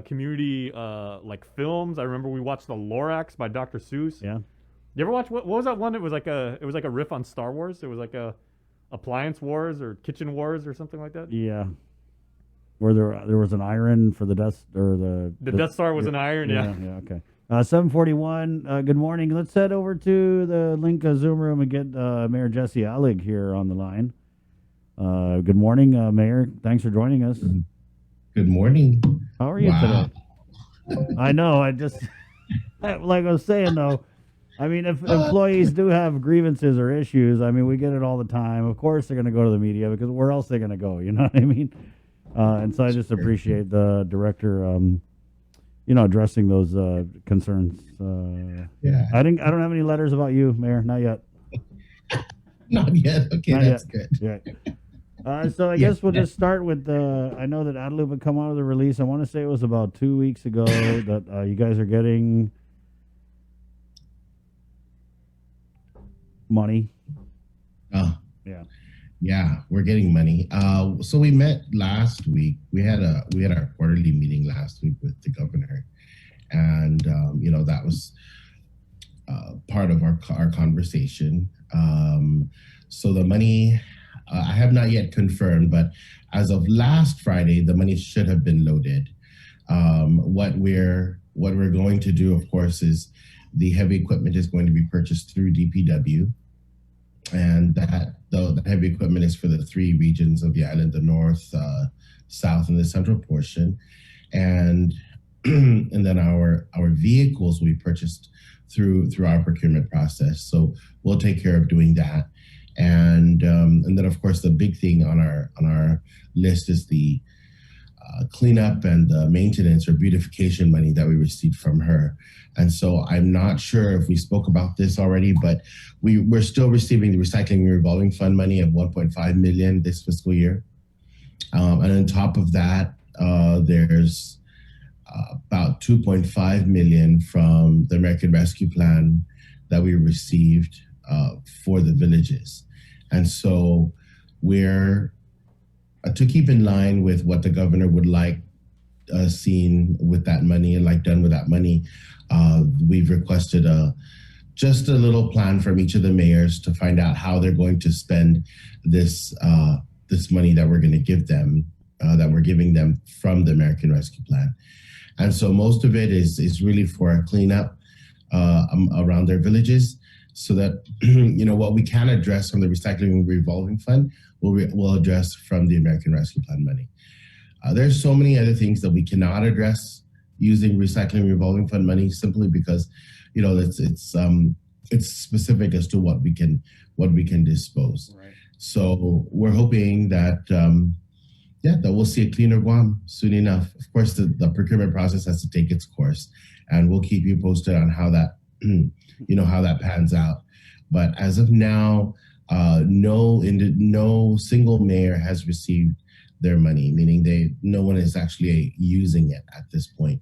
community like films. I remember we watched the Lorax by Dr. Seuss. Yeah. You ever watch what was that one? It was like a riff on Star Wars. It was like a appliance wars or kitchen wars or something like that. Yeah. Where there was an iron for the Death or The Death Star was an iron. Yeah. Yeah. Okay. 741. Good morning. Let's head over to the link Zoom room and get Mayor Jesse Alig here on the line. Good morning, Mayor. Thanks for joining us. Good morning. How are you today? I know. I just like I was saying though. I mean, if employees do have grievances or issues, I mean, we get it all the time. Of course, they're going to go to the media because where else are they going to go? You know what I mean? And so I just appreciate the director, addressing those concerns. Yeah. I don't have any letters about you, Mayor. Not yet. Not yet. Okay, Not that's yet. good. Yeah. So I guess we'll just start with I know that Adelup had come out of the release. I want to say it was about 2 weeks ago that you guys are getting money. Yeah, we're getting money. So we met last week. We had our quarterly meeting last week with the governor, and that was part of our conversation. So the money, I have not yet confirmed, but as of last Friday, the money should have been loaded. What we're going to do, of course, is the heavy equipment is going to be purchased through DPW, and the heavy equipment is for the three regions of the island: the north, south, and the central portion. And and then our vehicles will be purchased through our procurement process. So we'll take care of doing that. And then of course the big thing on our list is the cleanup and the maintenance or beautification money that we received from her. And so I'm not sure if we spoke about this already, but we're still receiving the recycling revolving fund money of 1.5 million this fiscal year. And on top of that, there's about 2.5 million from the American Rescue Plan that we received for the villages. And so we're to keep in line with what the governor would like seen with that money and like done with that money, we've requested just a little plan from each of the mayors to find out how they're going to spend this money that we're going to give them, that we're giving them from the American Rescue Plan. And so most of it is really for a cleanup around their villages, so that what we can address from the recycling revolving fund, we'll address from the American Rescue Plan money. There's so many other things that we cannot address using recycling revolving fund money, simply because it's specific as to what we can dispose. Right. So we're hoping that that we'll see a cleaner Guam soon enough. Of course, the procurement process has to take its course, and we'll keep you posted on how that how that pans out. But as of now, no single mayor has received their money, meaning no one is actually using it at this point,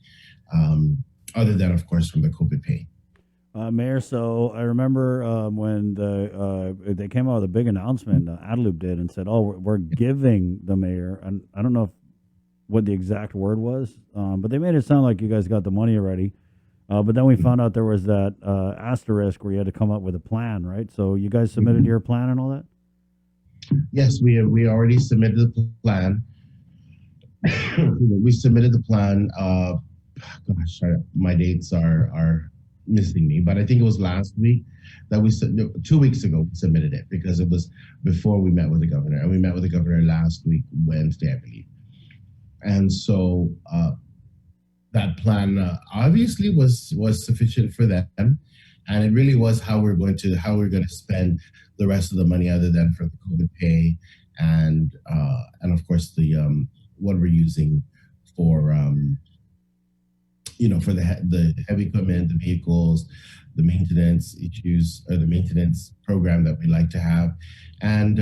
other than, of course, from the COVID pay. Mayor, so I remember when they came out with a big announcement, Adelup did, and said, we're giving the mayor, and I don't know what the exact word was, but they made it sound like you guys got the money already. But then we found out there was that asterisk where you had to come up with a plan, right? So you guys submitted your plan and all that? Yes, we already submitted the plan. We submitted the plan. Gosh, my dates are missing me, but I think it was last week that 2 weeks ago we submitted it, because it was before we met with the governor, and we met with the governor last week, Wednesday, I believe. And so that plan obviously was sufficient for them, and it really was how we're going to spend the rest of the money, other than for the COVID pay and of course the what we're using for for the heavy equipment, the vehicles, the maintenance issues, or the maintenance program that we like to have. And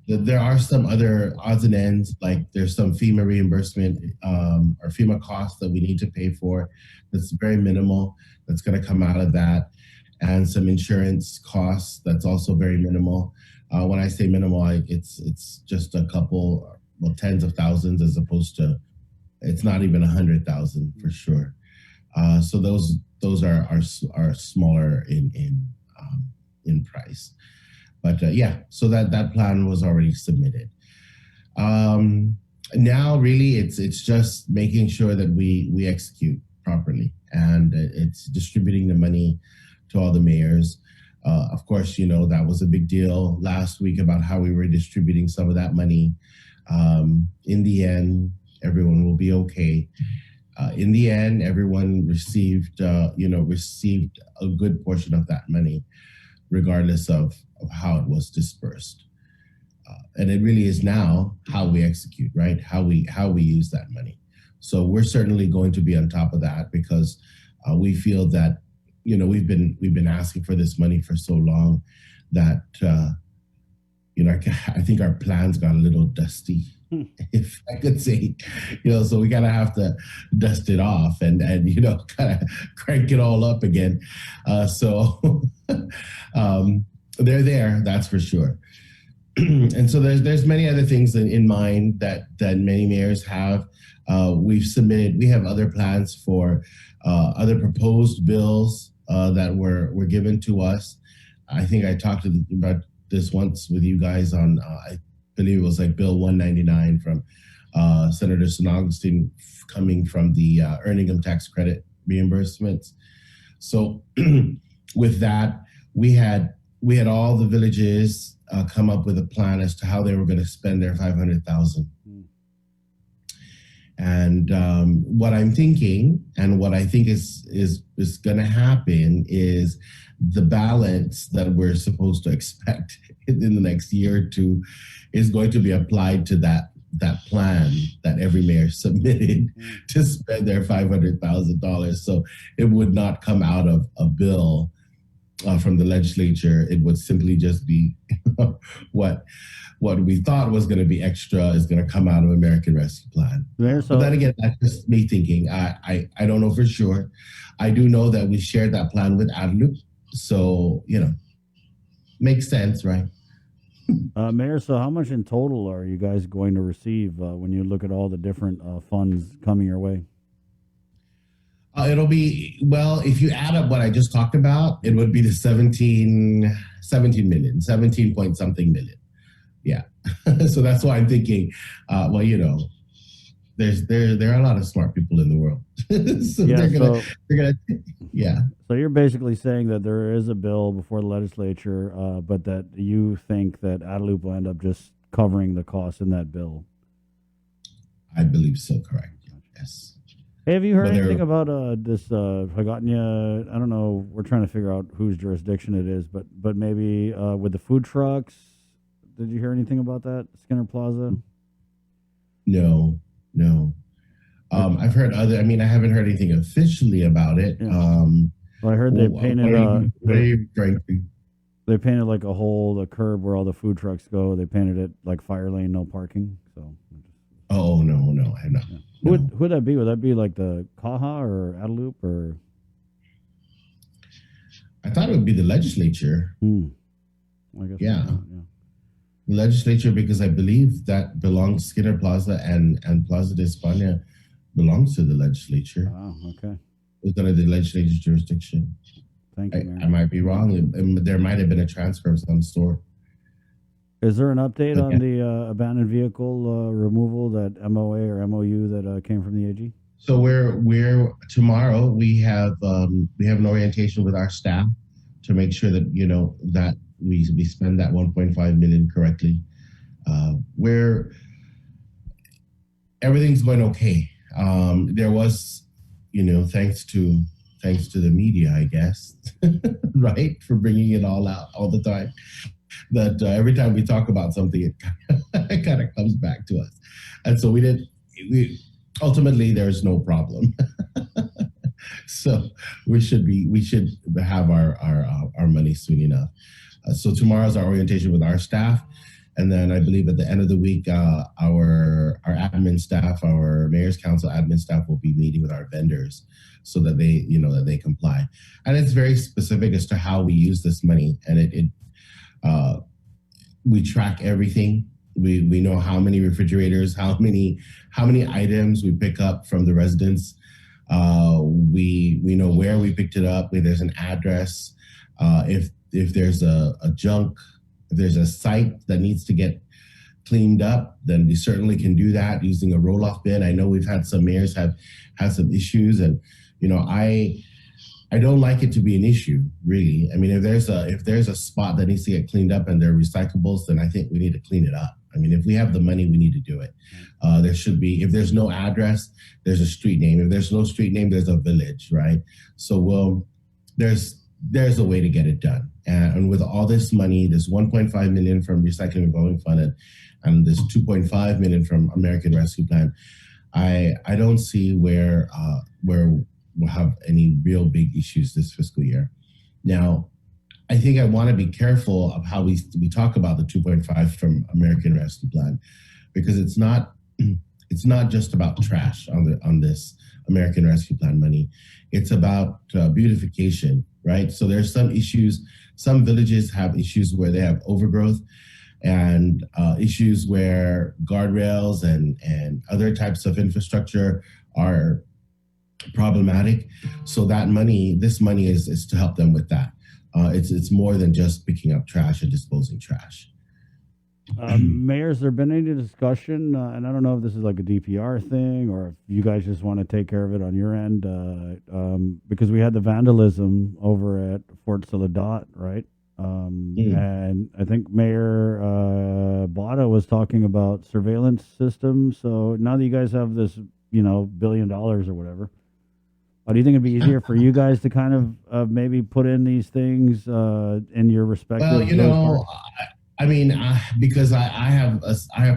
there are some other odds and ends, like there's some FEMA reimbursement or FEMA costs that we need to pay for. That's very minimal. That's going to come out of that. And some insurance costs that's also very minimal. When I say minimal, it's just a couple, tens of thousands, as opposed to It's not even 100,000 for sure. So those are smaller in price. But yeah, so that plan was already submitted. Now really it's just making sure that we execute properly, and it's distributing the money to all the mayors. Of course, that was a big deal last week about how we were distributing some of that money. In the end, everyone will be okay. In the end, everyone received a good portion of that money, regardless of how it was dispersed. And it really is now how we execute, right? How we use that money. So we're certainly going to be on top of that, because we feel that we've been asking for this money for so long that I think our plans got a little dusty, if I could say. So we gotta have to dust it off and kind of crank it all up again. So they're there, that's for sure. And so there's many other things in mind that many mayors have. We have other plans for other proposed bills that were given to us. I think I talked about this once with you guys on, I believe it was like Bill 199 from Senator St. Augustine, coming from the earned income tax credit reimbursements. So with that, we had all the villages come up with a plan as to how they were going to spend their $500,000. And what I'm thinking, and what I think is going to happen, is the balance that we're supposed to expect in the next year or two is going to be applied to that plan that every mayor submitted to spend their $500,000. So it would not come out of a bill from the legislature. It would simply just be what we thought was going to be extra is going to come out of American Rescue Plan. But then again, that's just me thinking. I don't know for sure. I do know that we shared that plan with Adloop, so makes sense, right? Mayor, so how much in total are you guys going to receive when you look at all the different funds coming your way? It'll be, well, if you add up what I just talked about, it would be the 17 million, 17 point something million. Yeah. So that's why I'm thinking, there are a lot of smart people in the world. So yeah, they're gonna, yeah. So you're basically saying that there is a bill before the legislature, but that you think that Adaloop will end up just covering the costs in that bill. I believe so, correct. Yes. Hey, have you heard anything about this Hagatnya? I don't know. We're trying to figure out whose jurisdiction it is, but maybe with the food trucks. Did you hear anything about that, Skinner Plaza? No. I've heard other. I mean, I haven't heard anything officially about it. Yeah. Well, I heard they painted. They painted like the curb where all the food trucks go. They painted it like fire lane, no parking. So. Oh no, I have not. Yeah. Who would that be? Would that be like the Kaha or Adaloop or? I thought it would be the legislature. I guess yeah. The legislature, because I believe that belongs, Skinner Plaza and Plaza de España belongs to the legislature. Oh, okay. It's under the legislature's jurisdiction. Thank you, I might be wrong. There might have been a transfer of some sort. Is there an update on the abandoned vehicle removal, that MOA or MOU that came from the AG? So we're tomorrow we have an orientation with our staff to make sure that that we spend that 1.5 million correctly. Everything's going okay. There was, thanks to the media, I guess, right, for bringing it all out all the time. That every time we talk about something, it kind of comes back to us. And so ultimately there's no problem. So we should have our money soon enough. So tomorrow's our orientation with our staff. And then I believe at the end of the week, our admin staff, our mayor's council admin staff will be meeting with our vendors so that they comply. And it's very specific as to how we use this money. And we track everything. We know how many refrigerators, how many items we pick up from the residents. We know where we picked it up. There's an address. If there's a junk, if there's a site that needs to get cleaned up, then we certainly can do that using a roll-off bin. I know we've had some mayors have had some issues, and I don't like it to be an issue, really. I mean, if there's a spot that needs to get cleaned up and there are recyclables, then I think we need to clean it up. I mean, if we have the money, we need to do it. There should be, if there's no address, there's a street name. If there's no street name, there's a village, right? So, there's a way to get it done. And with all this money, this 1.5 million from Recycling Revolving Fund and this 2.5 million from American Rescue Plan, I don't see where we'll have any real big issues this fiscal year. Now, I think I want to be careful of how we talk about the 2.5 from American Rescue Plan, because it's not just about trash on this American Rescue Plan money. It's about beautification, right? So there's some issues. Some villages have issues where they have overgrowth, and issues where guardrails and other types of infrastructure are problematic. So this money is to help them with that. It's more than just picking up trash and disposing trash. Mayor, has there been any discussion, and I don't know if this is like a DPR thing or if you guys just want to take care of it on your end, because we had the vandalism over at Fort Soledad, right? And I think Mayor Bada was talking about surveillance systems. So now that you guys have this, $1 billion or whatever, do you think it'd be easier for you guys to kind of maybe put in these things in your respective? Well, I mean, because I have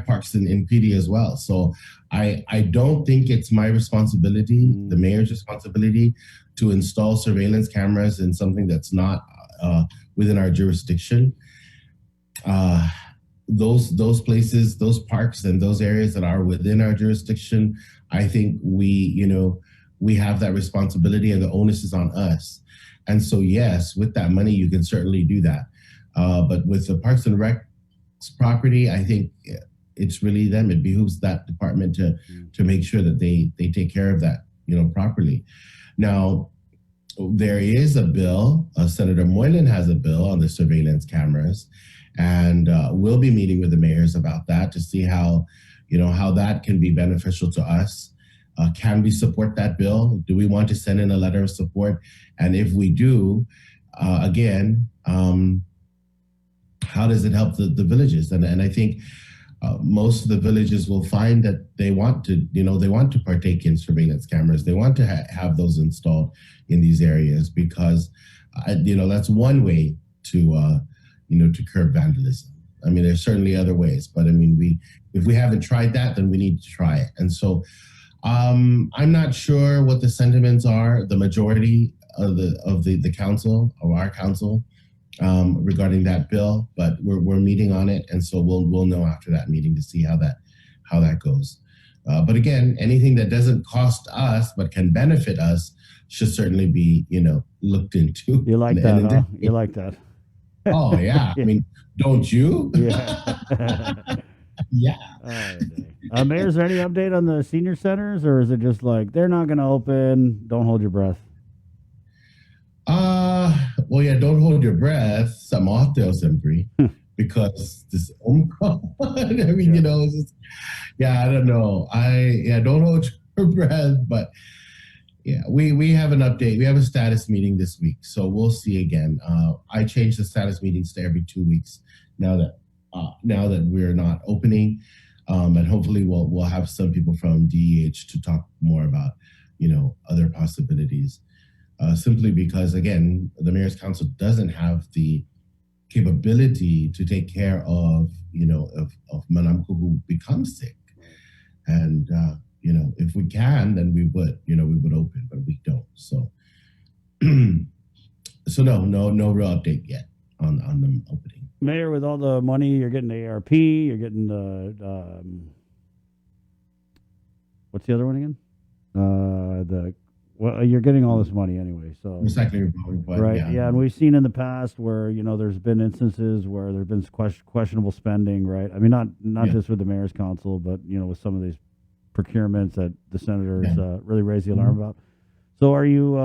parks in PD as well, so I don't think it's my responsibility, the mayor's responsibility, to install surveillance cameras in something that's not within our jurisdiction. Those places, those parks, and those areas that are within our jurisdiction, I think we have that responsibility, and the onus is on us. And so, yes, with that money, you can certainly do that. But with the Parks and Rec property, I think it's really them. It behooves that department to make sure that they take care of that, properly. Now, there is a bill. Senator Moylan has a bill on the surveillance cameras, and we'll be meeting with the mayors about that to see how that can be beneficial to us. Can we support that bill? Do we want to send in a letter of support? And if we do, again, how does it help the villages? And I think most of the villages will find that they want to partake in surveillance cameras. They want to have those installed in these areas because, that's one way to curb vandalism. I mean, there's certainly other ways, but I mean, if we haven't tried that, then we need to try it. And so, I'm not sure what the sentiments are. The majority of the council, of our council, regarding that bill, but we're meeting on it, and so we'll know after that meeting to see how that goes. But again, anything that doesn't cost us but can benefit us should certainly be looked into. You like that, huh? You like that? Oh yeah. I mean, don't you? Yeah. Yeah. Mayor, is there any update on the senior centers, or is it just like they're not going to open? Don't hold your breath. Well, yeah, don't hold your breath. Some off sempre, because this Omicron. I mean, it's just, I don't know. Don't hold your breath, but yeah, we have an update. We have a status meeting this week, so we'll see again. I changed the status meetings to every 2 weeks now that we're not opening, and hopefully we'll have some people from DEH to talk more about other possibilities. Simply because, again, the Mayor's Council doesn't have the capability to take care of Manamco who becomes sick. And, if we can, then we would open, but we don't. So, no real update yet on them opening. Mayor, with all the money, you're getting the ARP, you're getting the, what's the other one again? The Well, you're getting all this money anyway, so recycling revolving fund. right, Yeah. yeah, and we've seen in the past where there's been instances where there's been questionable spending, right? I mean, not Yeah. just with the mayor's council, but with some of these procurements that the senators Yeah. really raised the alarm about. So, are you?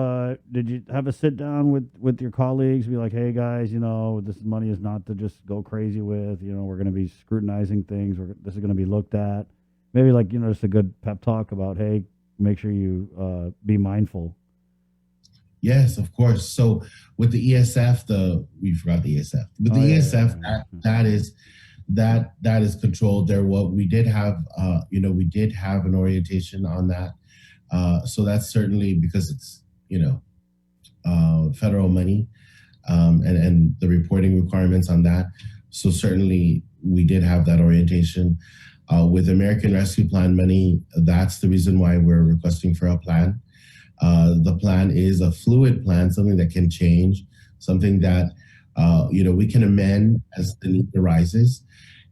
Did you have a sit down with your colleagues? Be like, hey guys, this money is not to just go crazy with. We're going to be scrutinizing things. This is going to be looked at. Maybe like just a good pep talk about, hey, make sure you be mindful. Yes, of course. So with the ESF, we forgot the ESF. With the Oh, yeah, ESF, yeah. that is controlled there. What we did have, we did have an orientation on that. So that's certainly because it's federal money, and the reporting requirements on that. So certainly we did have that orientation. With American Rescue Plan money, that's the reason why we're requesting for a plan. The plan is a fluid plan, something that can change, something that we can amend as the need arises.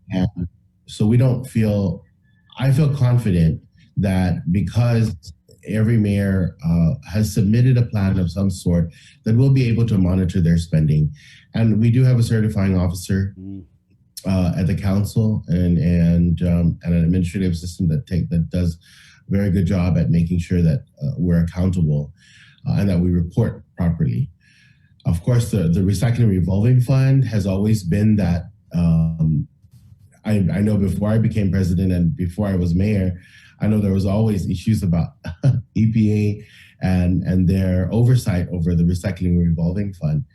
And so I feel confident that because every mayor has submitted a plan of some sort, that we'll be able to monitor their spending. And we do have a certifying officer at the council and an administrative system that does a very good job at making sure that we're accountable and that we report properly. Of course, the recycling revolving fund has always been that. I know before I became president and before I was mayor, I know there was always issues about EPA and their oversight over the recycling revolving fund.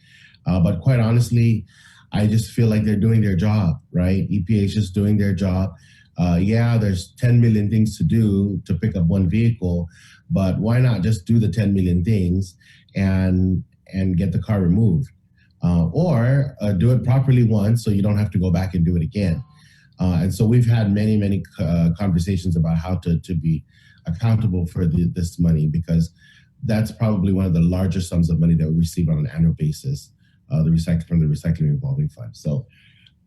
But quite honestly, I just feel like they're doing their job, right? EPA is just doing their job. There's 10 million things to do to pick up one vehicle, but why not just do the 10 million things and get the car removed? Or do it properly once so you don't have to go back and do it again. And so we've had many conversations about how to be accountable for this money, because that's probably one of the larger sums of money that we receive on an annual basis, from the recycling revolving fund. So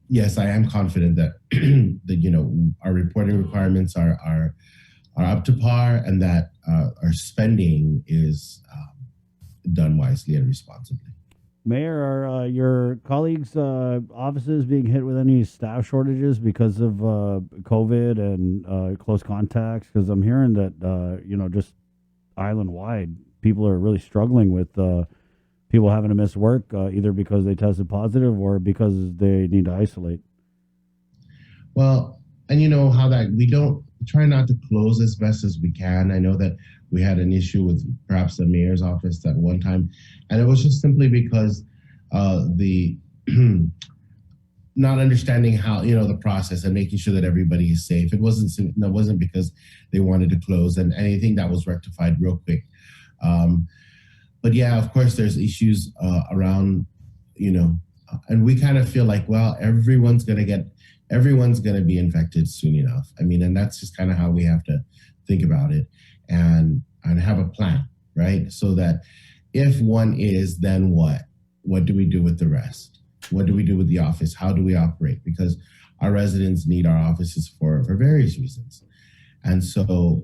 yes, I am confident that our reporting requirements are up to par, and that our spending is done wisely and responsibly. Mayor, are your colleagues' offices being hit with any staff shortages because of COVID and close contacts? Because I'm hearing that just island wide, people are really struggling with people having to miss work either because they tested positive or because they need to isolate. Well, and you know how that we don't try not to close as best as we can. I know that we had an issue with perhaps the mayor's office at one time, and it was just simply because the not understanding how the process and making sure that everybody is safe. It wasn't because they wanted to close, and anything that was rectified real quick. But yeah, of course, there's issues around, and we kind of feel like, well, everyone's gonna be infected soon enough. I mean, and that's just kind of how we have to think about it and have a plan, right? So that if one is, then what? What do we do with the rest? What do we do with the office? How do we operate? Because our residents need our offices for various reasons. And so,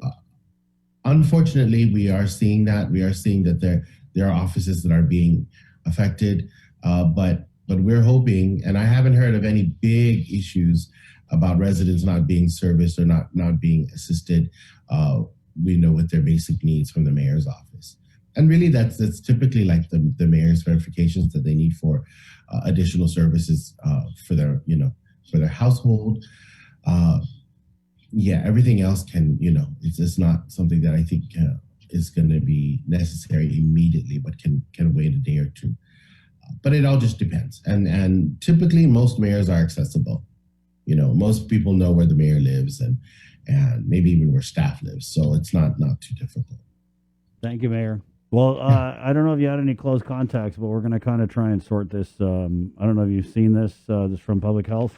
unfortunately, we are seeing that. We are seeing that there are offices that are being affected, but we're hoping, and I haven't heard of any big issues about residents not being serviced or not being assisted, with their basic needs from the mayor's office. And really, that's typically like the mayor's verifications that they need for additional services for their household. Everything else can, it's just not something that I think is going to be necessary immediately, but can wait a day or two. But it all just depends. And typically most mayors are accessible. Most people know where the mayor lives and maybe even where staff lives. So it's not too difficult. Thank you, Mayor. Well, I don't know if you had any close contacts, but we're going to kind of try and sort this. I don't know if you've seen this. This from Public Health.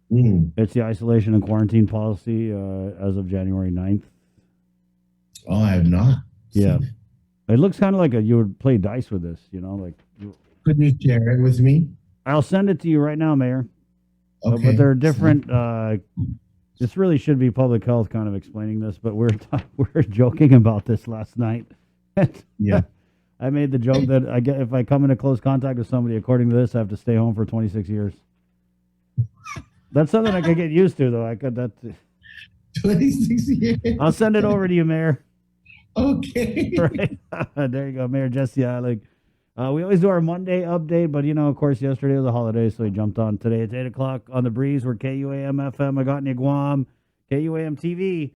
It's the isolation and quarantine policy as of January 9th. Oh, I have not. Yeah. It looks kind of like you would play dice with this, Could you share it with me? I'll send it to you right now, Mayor. Okay. But there are different. This really should be Public Health kind of explaining this, but we're joking about this last night Yeah. I made the joke that I get if I come into close contact with somebody, according to this, I have to stay home for 26 years. That's something I could get used to, though. I could that. 26 years. I'll send it over to you, Mayor. Okay. Right there you go, Mayor Jesse Alig. We always do our Monday update, but of course, yesterday was a holiday, so we jumped on today. It's 8 o'clock on the breeze. We're KUAM FM, Agotni, Guam, KUAM TV.